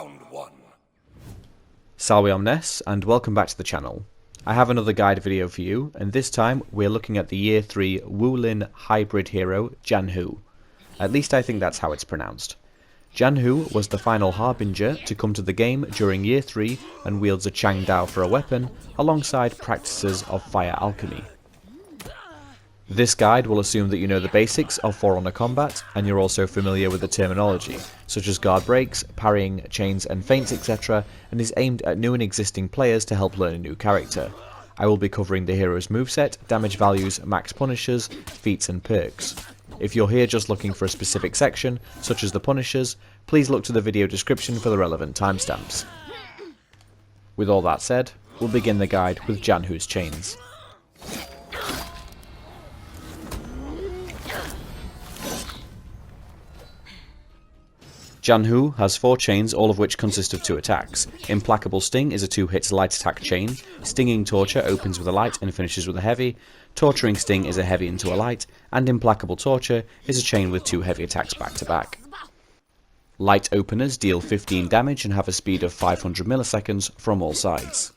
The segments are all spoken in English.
Round 1. Salve omnes, and welcome back to the channel. I have another guide video for you, and this time we're looking at the Year 3 Wu Lin Hybrid hero, Zhanhu. At least I think that's how it's pronounced. Zhanhu was the final harbinger to come to the game during Year 3 and wields a Chang Dao for a weapon, alongside practices of fire alchemy. This guide will assume that you know the basics of For Honor combat, and you're also familiar with the terminology, such as guard breaks, parrying, chains and feints, etc., and is aimed at new and existing players to help learn a new character. I will be covering the hero's moveset, damage values, max punishers, feats and perks. If you're here just looking for a specific section, such as the punishers, please look to the video description for the relevant timestamps. With all that said, we'll begin the guide with Zhanhu's chains. Zhanhu has 4 chains, all of which consist of 2 attacks. Implacable Sting is a 2-hit light attack chain, Stinging Torture opens with a light and finishes with a heavy, Torturing Sting is a heavy into a light, and Implacable Torture is a chain with 2 heavy attacks back to back. Light openers deal 15 damage and have a speed of 500 milliseconds from all sides.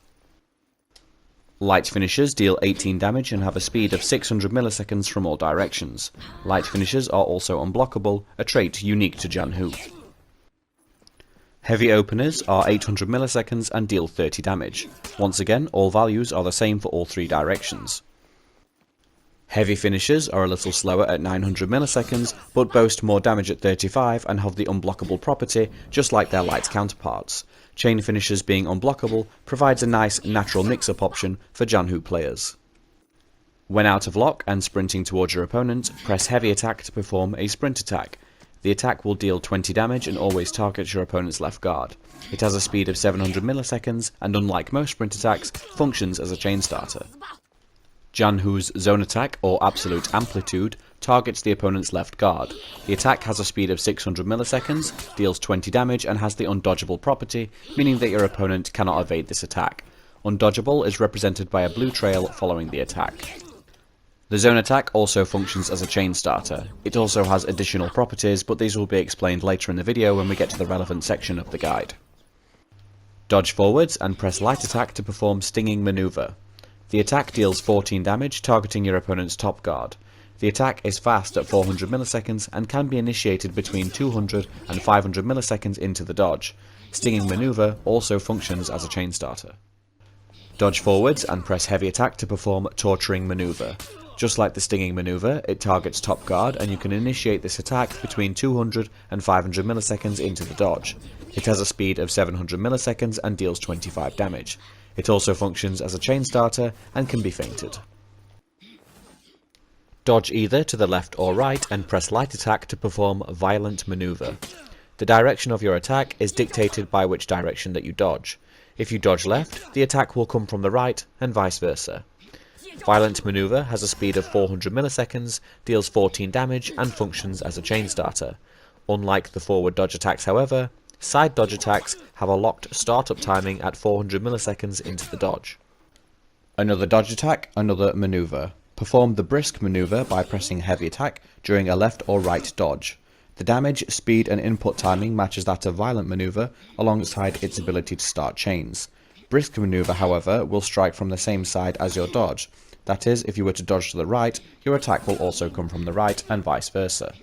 Light finishers deal 18 damage and have a speed of 600 milliseconds from all directions. Light finishers are also unblockable, a trait unique to Zhanhu. Heavy openers are 800 milliseconds and deal 30 damage. Once again, all values are the same for all 3 directions. Heavy finishers are a little slower at 900 milliseconds, but boast more damage at 35 and have the unblockable property, just like their light counterparts. Chain finishers being unblockable provides a nice natural mix-up option for Zhanhu players. When out of lock and sprinting towards your opponent, press heavy attack to perform a sprint attack. The attack will deal 20 damage and always targets your opponent's left guard. It has a speed of 700 milliseconds and, unlike most sprint attacks, functions as a chain starter. Zhanhu's zone attack, or absolute amplitude, targets the opponent's left guard. The attack has a speed of 600 milliseconds, deals 20 damage and has the undodgeable property, meaning that your opponent cannot evade this attack. Undodgeable is represented by a blue trail following the attack. The zone attack also functions as a chain starter. It also has additional properties, but these will be explained later in the video when we get to the relevant section of the guide. Dodge forwards and press light attack to perform Stinging Maneuver. The attack deals 14 damage, targeting your opponent's top guard. The attack is fast at 400 milliseconds and can be initiated between 200 and 500 milliseconds into the dodge. Stinging Maneuver also functions as a chain starter. Dodge forwards and press heavy attack to perform Torturing Maneuver. Just like the Stinging Maneuver, it targets top guard, and you can initiate this attack between 200 and 500 milliseconds into the dodge. It has a speed of 700 milliseconds and deals 25 damage. It also functions as a chain starter and can be feinted. Dodge either to the left or right and press light attack to perform Violent Maneuver. The direction of your attack is dictated by which direction that you dodge. If you dodge left, the attack will come from the right, and vice versa. Violent Maneuver has a speed of 400 milliseconds, deals 14 damage and functions as a chain starter. Unlike the forward dodge attacks, however, side dodge attacks have a locked startup timing at 400 milliseconds into the dodge. Another dodge attack, another maneuver. Perform the Brisk Maneuver by pressing heavy attack during a left or right dodge. The damage, speed and input timing matches that of Violent Maneuver alongside its ability to start chains. Brisk Maneuver, however, will strike from the same side as your dodge. That is, if you were to dodge to the right, your attack will also come from the right, and vice versa.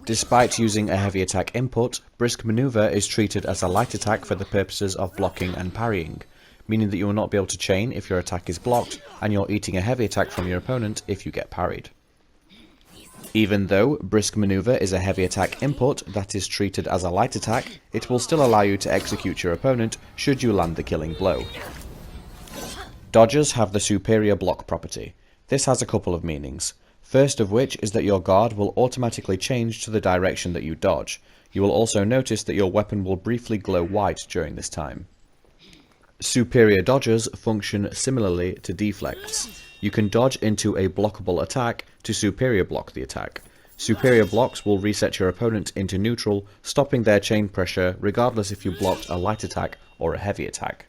Despite using a heavy attack input, Brisk Maneuver is treated as a light attack for the purposes of blocking and parrying, meaning that you will not be able to chain if your attack is blocked, and you're eating a heavy attack from your opponent if you get parried. Even though Brisk Maneuver is a heavy attack input that is treated as a light attack, it will still allow you to execute your opponent should you land the killing blow. Dodgers have the superior block property. This has a couple of meanings. First of which is that your guard will automatically change to the direction that you dodge. You will also notice that your weapon will briefly glow white during this time. Superior dodgers function similarly to deflects. You can dodge into a blockable attack to superior block the attack. Superior blocks will reset your opponent into neutral, stopping their chain pressure regardless if you blocked a light attack or a heavy attack.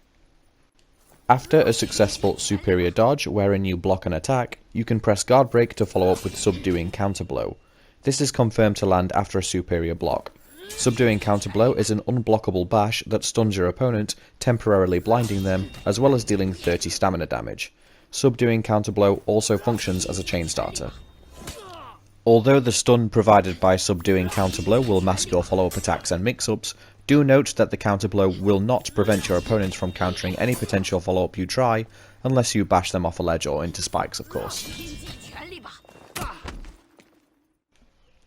After a successful superior dodge wherein you block an attack, you can press guard break to follow up with subduing counterblow. This is confirmed to land after a superior block. Subduing counterblow is an unblockable bash that stuns your opponent, temporarily blinding them, as well as dealing 30 stamina damage. Subduing counterblow also functions as a chain starter. Although the stun provided by subduing counterblow will mask your follow-up attacks and mix-ups, do note that the counterblow will not prevent your opponent from countering any potential follow-up you try, unless you bash them off a ledge or into spikes, of course.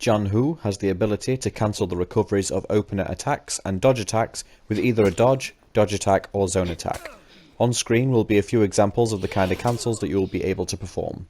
Zhanhu has the ability to cancel the recoveries of opener attacks and dodge attacks with either a dodge attack or zone attack. On screen will be a few examples of the kind of cancels that you will be able to perform.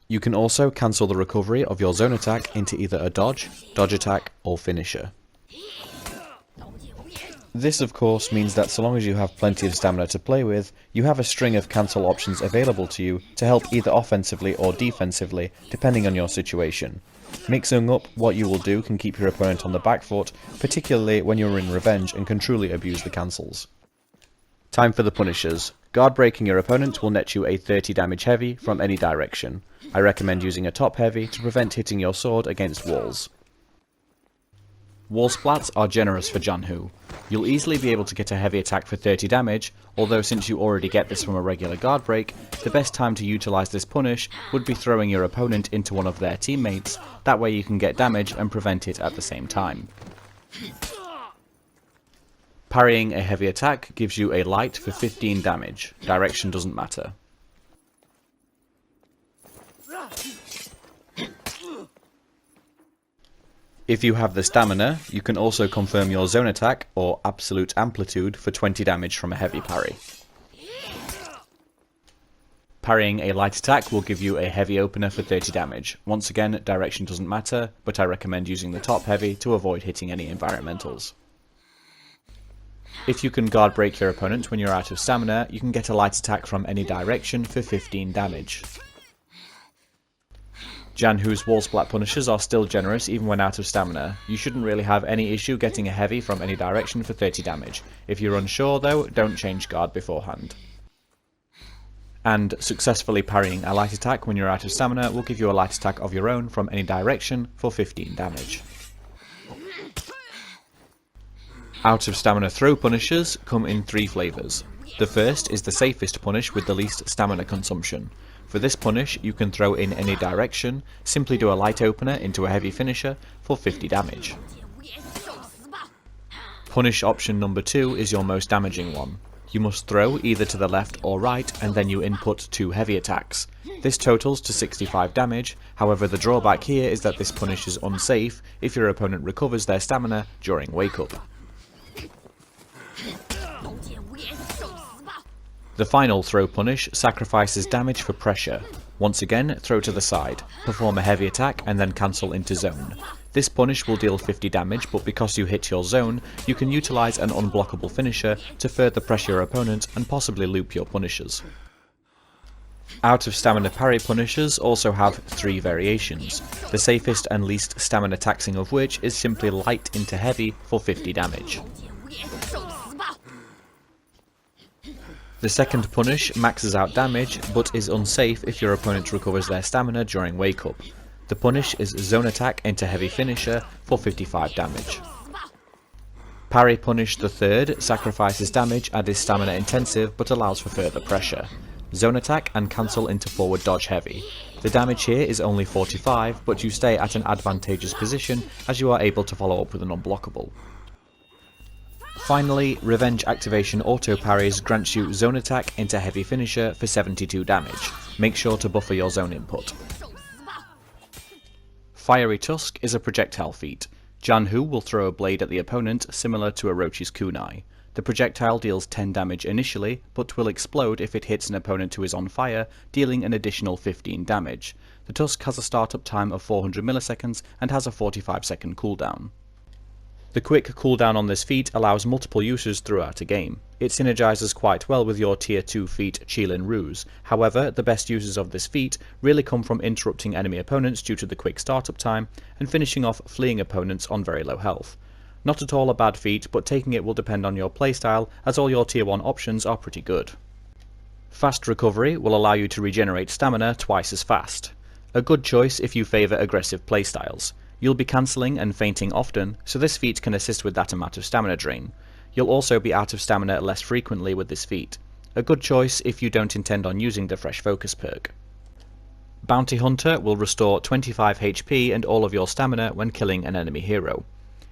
You can also cancel the recovery of your zone attack into either a dodge attack, or finisher. This of course means that so long as you have plenty of stamina to play with, you have a string of cancel options available to you to help either offensively or defensively, depending on your situation. Mixing up what you will do can keep your opponent on the back foot, particularly when you're in revenge and can truly abuse the cancels. Time for the punishers. Guard breaking your opponent will net you a 30 damage heavy from any direction. I recommend using a top heavy to prevent hitting your sword against walls. Wall splats are generous for Zhanhu. You'll easily be able to get a heavy attack for 30 damage, although since you already get this from a regular guard break, the best time to utilise this punish would be throwing your opponent into one of their teammates, that way you can get damage and prevent it at the same time. Parrying a heavy attack gives you a light for 15 damage, direction doesn't matter. If you have the stamina, you can also confirm your zone attack, or absolute amplitude, for 20 damage from a heavy parry. Parrying a light attack will give you a heavy opener for 30 damage. Once again, direction doesn't matter, but I recommend using the top heavy to avoid hitting any environmentals. If you can guard break your opponent when you're out of stamina, you can get a light attack from any direction for 15 damage. Zhanhu's wall splat punishes are still generous even when out of stamina. You shouldn't really have any issue getting a heavy from any direction for 30 damage. If you're unsure though, don't change guard beforehand. And successfully parrying a light attack when you're out of stamina will give you a light attack of your own from any direction for 15 damage. Out of stamina throw punishes come in 3 flavours. The first is the safest punish with the least stamina consumption. For this punish, you can throw in any direction, simply do a light opener into a heavy finisher for 50 damage. Punish option number 2 is your most damaging one. You must throw either to the left or right, and then you input 2 heavy attacks. This totals to 65 damage, however the drawback here is that this punish is unsafe if your opponent recovers their stamina during wake up. The final throw punish sacrifices damage for pressure. Once again, throw to the side, perform a heavy attack and then cancel into zone. This punish will deal 50 damage, but because you hit your zone, you can utilise an unblockable finisher to further pressure your opponent and possibly loop your punishers. Out of stamina parry punishers also have 3 variations, the safest and least stamina taxing of which is simply light into heavy for 50 damage. The second punish maxes out damage, but is unsafe if your opponent recovers their stamina during wake up. The punish is zone attack into heavy finisher for 55 damage. Parry punish the third sacrifices damage and is stamina intensive but allows for further pressure. Zone attack and cancel into forward dodge heavy. The damage here is only 45, but you stay at an advantageous position as you are able to follow up with an unblockable. Finally, Revenge Activation Auto Parries grants you Zone Attack into Heavy Finisher for 72 damage. Make sure to buffer your zone input. Fiery Tusk is a projectile feat. Zhanhu will throw a blade at the opponent similar to Orochi's kunai. The projectile deals 10 damage initially, but will explode if it hits an opponent who is on fire, dealing an additional 15 damage. The Tusk has a startup time of 400 milliseconds and has a 45-second cooldown. The quick cooldown on this feat allows multiple uses throughout a game. It synergizes quite well with your tier 2 feat Fu Lin Ruse. However, the best uses of this feat really come from interrupting enemy opponents due to the quick startup time and finishing off fleeing opponents on very low health. Not at all a bad feat, but taking it will depend on your playstyle as all your tier 1 options are pretty good. Fast recovery will allow you to regenerate stamina twice as fast. A good choice if you favour aggressive playstyles. You'll be cancelling and fainting often, so this feat can assist with that amount of stamina drain. You'll also be out of stamina less frequently with this feat. A good choice if you don't intend on using the Fresh Focus perk. Bounty Hunter will restore 25 HP and all of your stamina when killing an enemy hero.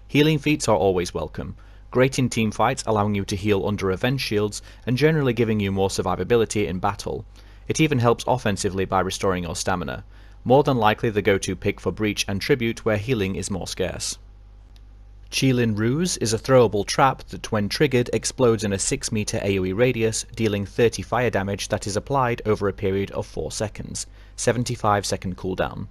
Healing feats are always welcome. Great in teamfights, allowing you to heal under revenge shields and generally giving you more survivability in battle. It even helps offensively by restoring your stamina. More than likely the go-to pick for Breach and Tribute where healing is more scarce. Fu Lin Ruse is a throwable trap that when triggered explodes in a 6 meter AoE radius, dealing 30 fire damage that is applied over a period of 4 seconds, 75-second cooldown.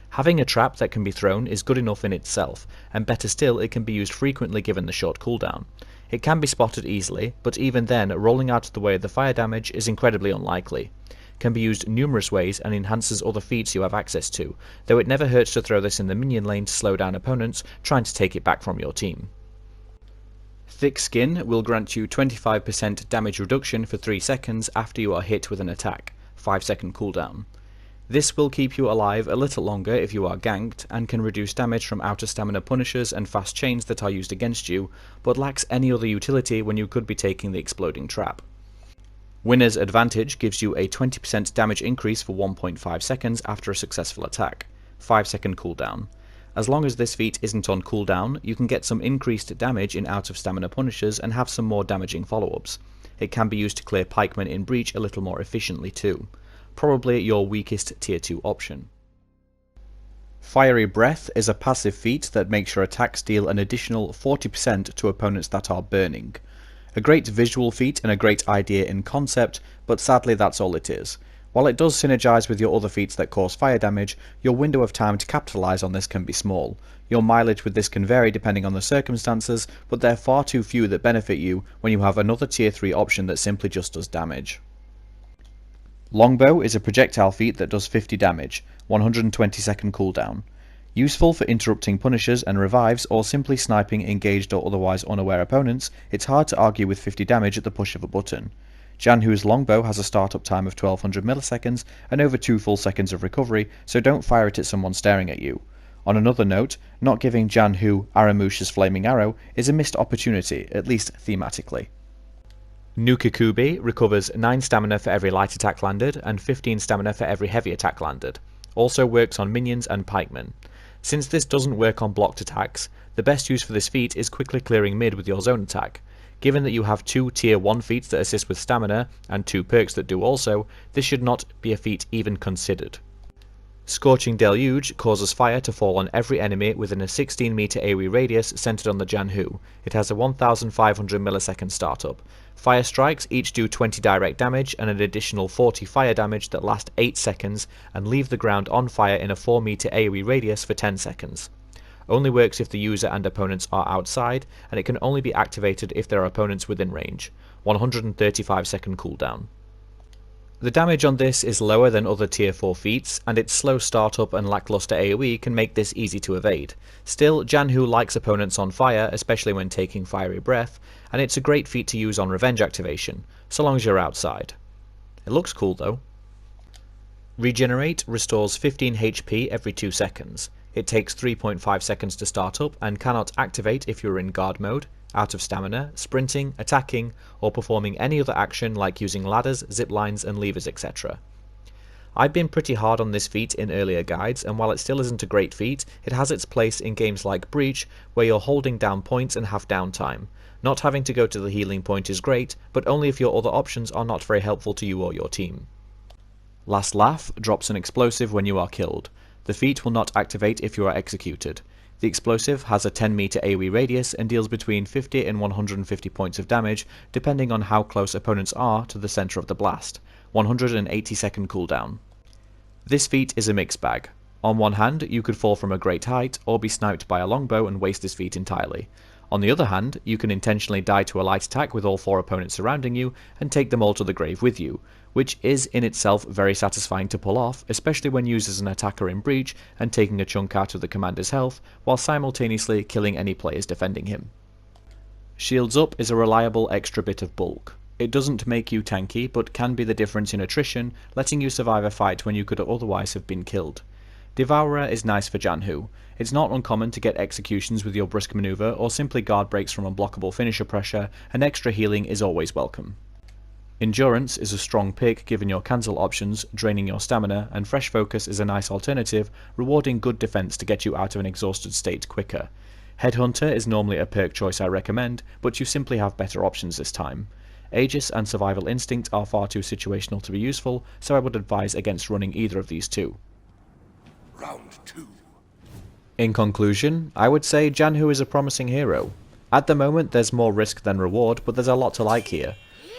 Having a trap that can be thrown is good enough in itself, and better still it can be used frequently given the short cooldown. It can be spotted easily, but even then rolling out of the way of the fire damage is incredibly unlikely. Can be used numerous ways and enhances other feats you have access to, though it never hurts to throw this in the minion lane to slow down opponents trying to take it back from your team. Thick Skin will grant you 25% damage reduction for 3 seconds after you are hit with an attack, 5-second cooldown. This will keep you alive a little longer if you are ganked, and can reduce damage from outer stamina punishers and fast chains that are used against you, but lacks any other utility when you could be taking the exploding trap. Winner's Advantage gives you a 20% damage increase for 1.5 seconds after a successful attack, 5-second cooldown. As long as this feat isn't on cooldown, you can get some increased damage in out of stamina punishers and have some more damaging follow-ups. It can be used to clear pikemen in Breach a little more efficiently too. Probably your weakest tier 2 option. Fiery Breath is a passive feat that makes your attacks deal an additional 40% to opponents that are burning. A great visual feat and a great idea in concept, but sadly that's all it is. While it does synergize with your other feats that cause fire damage, your window of time to capitalize on this can be small. Your mileage with this can vary depending on the circumstances, but there are far too few that benefit you when you have another tier 3 option that simply just does damage. Longbow is a projectile feat that does 50 damage, 120-second cooldown. Useful for interrupting punishers and revives or simply sniping engaged or otherwise unaware opponents, it's hard to argue with 50 damage at the push of a button. Zhanhu's longbow has a startup time of 1200 milliseconds and over 2 full seconds of recovery, so don't fire it at someone staring at you. On another note, not giving Zhanhu Aramush's flaming arrow is a missed opportunity, at least thematically. Nuka-Kubi recovers 9 stamina for every light attack landed and 15 stamina for every heavy attack landed. Also works on minions and pikemen. Since this doesn't work on blocked attacks, the best use for this feat is quickly clearing mid with your zone attack. Given that you have 2 tier 1 feats that assist with stamina and 2 perks that do also, this should not be a feat even considered. Scorching Deluge causes fire to fall on every enemy within a 16 meter AoE radius centered on the Zhanhu. It has a 1500 millisecond startup. Fire strikes each do 20 direct damage and an additional 40 fire damage that last 8 seconds and leave the ground on fire in a 4 meter AoE radius for 10 seconds. Only works if the user and opponents are outside, and it can only be activated if there are opponents within range. 135-second cooldown. The damage on this is lower than other tier 4 feats, and its slow startup and lackluster AoE can make this easy to evade. Still, Zhanhu likes opponents on fire, especially when taking Fiery Breath, and it's a great feat to use on revenge activation, so long as you're outside. It looks cool though. Regenerate restores 15 HP every 2 seconds. It takes 3.5 seconds to start up and cannot activate if you're in guard mode, out of stamina, sprinting, attacking, or performing any other action like using ladders, zip lines and levers etc. I've been pretty hard on this feat in earlier guides, and while it still isn't a great feat, it has its place in games like Breach where you're holding down points and have downtime. Not having to go to the healing point is great, but only if your other options are not very helpful to you or your team. Last Laugh drops an explosive when you are killed. The feat will not activate if you are executed. The explosive has a 10 meter AoE radius and deals between 50 and 150 points of damage depending on how close opponents are to the center of the blast. 180-second cooldown. This feat is a mixed bag. On one hand, you could fall from a great height, or be sniped by a longbow and waste his feat entirely. On the other hand, you can intentionally die to a light attack with all 4 opponents surrounding you, and take them all to the grave with you, which is in itself very satisfying to pull off, especially when used as an attacker in Breach and taking a chunk out of the commander's health, while simultaneously killing any players defending him. Shields Up is a reliable extra bit of bulk. It doesn't make you tanky, but can be the difference in attrition, letting you survive a fight when you could otherwise have been killed. Devourer is nice for Zhanhu. It's not uncommon to get executions with your brisk maneuver, or simply guard breaks from unblockable finisher pressure, and extra healing is always welcome. Endurance is a strong pick given your cancel options, draining your stamina, and Fresh Focus is a nice alternative, rewarding good defense to get you out of an exhausted state quicker. Headhunter is normally a perk choice I recommend, but you simply have better options this time. Aegis and Survival Instinct are far too situational to be useful, so I would advise against running either of these two. Round 2. In conclusion, I would say Zhanhu is a promising hero. At the moment there's more risk than reward, but there's a lot to like here.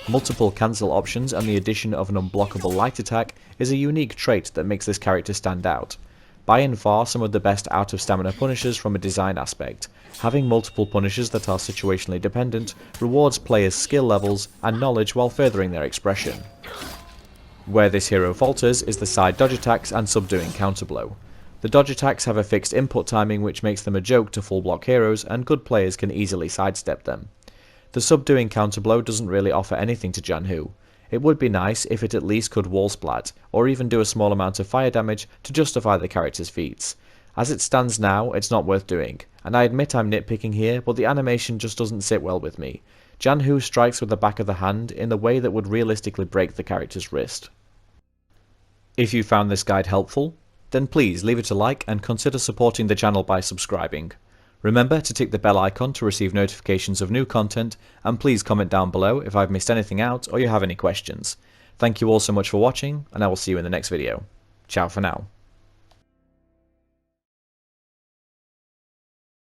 Multiple cancel options and the addition of an unblockable light attack is a unique trait that makes this character stand out. By and far some of the best out of stamina punishers from a design aspect. Having multiple punishers that are situationally dependent rewards players' skill levels and knowledge while furthering their expression. Where this hero falters is the side dodge attacks and subduing counterblow. The dodge attacks have a fixed input timing which makes them a joke to full block heroes, and good players can easily sidestep them. The subduing counterblow doesn't really offer anything to Zhanhu. It would be nice if it at least could wall splat, or even do a small amount of fire damage to justify the character's feats. As it stands now, it's not worth doing, and I admit I'm nitpicking here, but the animation just doesn't sit well with me. Zhanhu strikes with the back of the hand in the way that would realistically break the character's wrist. If you found this guide helpful, then please leave it a like and consider supporting the channel by subscribing. Remember to tick the bell icon to receive notifications of new content, and please comment down below if I've missed anything out or you have any questions. Thank you all so much for watching, and I will see you in the next video. Ciao for now.